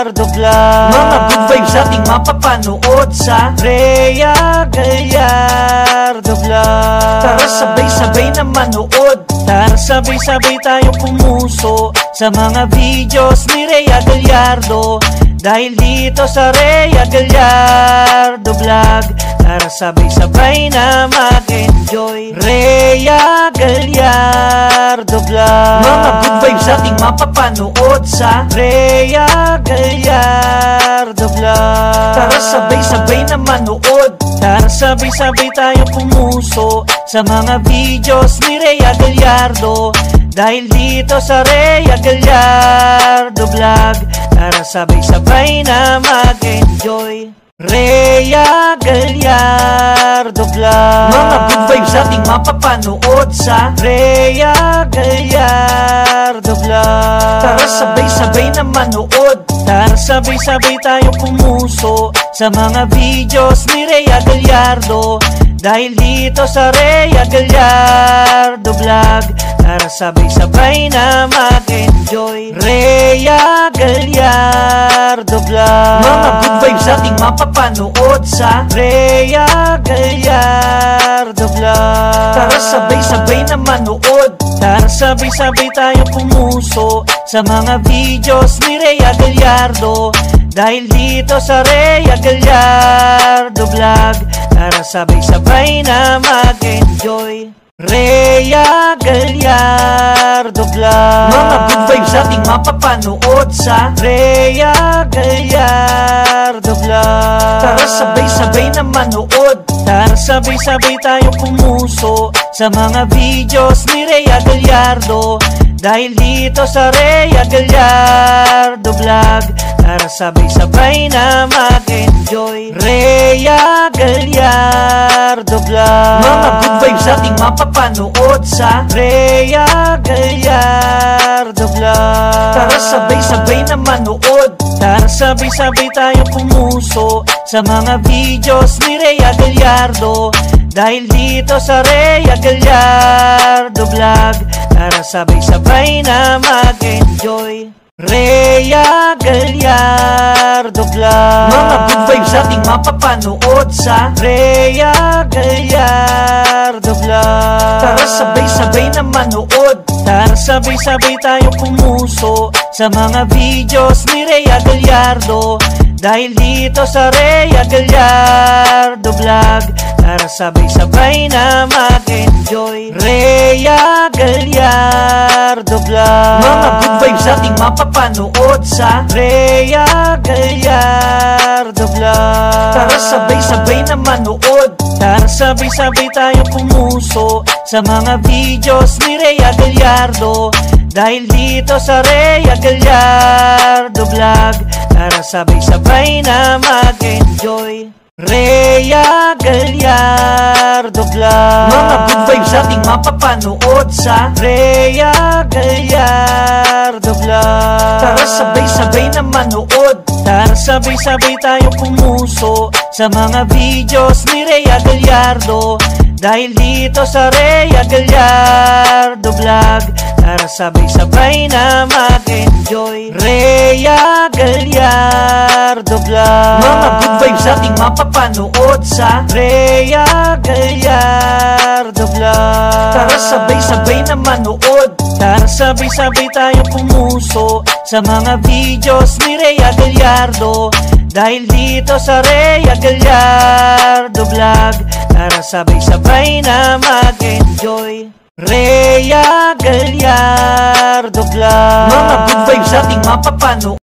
Gallardo Vlog. Mga good vibes ating mapapanood sa Rhea Gallardo Vlog. Tara sabay-sabay na manood, tara sabay-sabay tayo pumuso sa mga videos ni Rhea Gallardo. Dahil dito sa Rhea Gallardo Vlog, tara sabay-sabay na mag-enjoy. Rhea Gallardo Vlog. Mga good vibes ating mapapanood sa Rhea Gallardo Vlog. Tara sabay-sabay na manood, tara sabay-sabay tayo pumuso sa mga videos ni Rhea Gallardo. Dahil dito sa Rhea Gallardo Vlog, tara sabay-sabay na mag-enjoy. Rhea Gallardo Vlog. Mga good vibes ating mapapanood sa Rhea Gallardo Vlog. Tara sabay-sabay na manood, tara sabay-sabay tayo pumuso sa mga videos ni Rhea Gallardo. Dahil dito sa Rhea Gallardo Vlog, tara sabay-sabay na mag-enjoy. Rhea Gallardo Vlog. Mga good vibes ating mapapanood sa Rhea Gallardo Vlog. Tara sabay-sabay na manood, tara sabay-sabay tayo pumuso sa mga videos ni Rhea Gallardo. Dahil dito sa Rhea Gallardo Vlog, tara sabay-sabay na mag-enjoy. Rhea Gallardo Vlog. Mga good vibes ating mapapanood sa Rhea Gallardo Vlog. Tara sabay-sabay na manood, tara sabay-sabay tayo pumuso sa mga videos ni Rhea Gallardo. Dahil dito sa Rhea Gallardo Vlog, tara sabay-sabay na mag-enjoy. Rhea Gallardo Vlog. Mga good vibes ating mapapanood sa Rhea Gallardo Vlog. Tara sabay-sabay na manood, tara sabay-sabay tayo pumuso sa mga videos ni Rhea Gallardo. Dahil dito sa Rhea Gallardo Vlog, tara sabay-sabay na mag-enjoy. Rhea Gallardo Vlog. Mga good vibes ating mapapanood sa Rhea Gallardo Vlog. Tara sabay-sabay na manood, tara sabay-sabay tayo pumuso sa mga videos ni Rhea Gallardo. Dahil dito sa Rhea Gallardo Vlog, tara sabay-sabay na mag-enjoy. Rhea Gallardo Vlog. Mga good vibes ating mapapanood sa Rhea Gallardo Vlog. Tara sabay-sabay na manood, tara sabay-sabay tayo pumuso sa mga videos ni Rhea Gallardo. Dahil dito sa Rhea Gallardo Vlog, tara sabay-sabay na mag-enjoy. Rhea Gallardo Vlog. Mga good vibes ating mapapanood sa Rhea Gallardo Vlog. Tara sabay-sabay na manood, tara sabay-sabay tayo pumuso sa mga videos ni Rhea Gallardo. Dahil dito sa Rhea Gallardo Vlog, tara sabay-sabay na mag-enjoy. Rhea Gallardo Vlog. Mga good vibes ating mapapanood sa Rhea Gallardo Vlog. Tara sabay-sabay na manood, tara sabay-sabay tayo pumuso sa mga videos ni Rhea Gallardo. Dahil dito sa Rhea Gallardo Vlog, tara sabay-sabay na mag-enjoy. Rhea Gallardo Vlog. Mga good vibes ating mapapanood.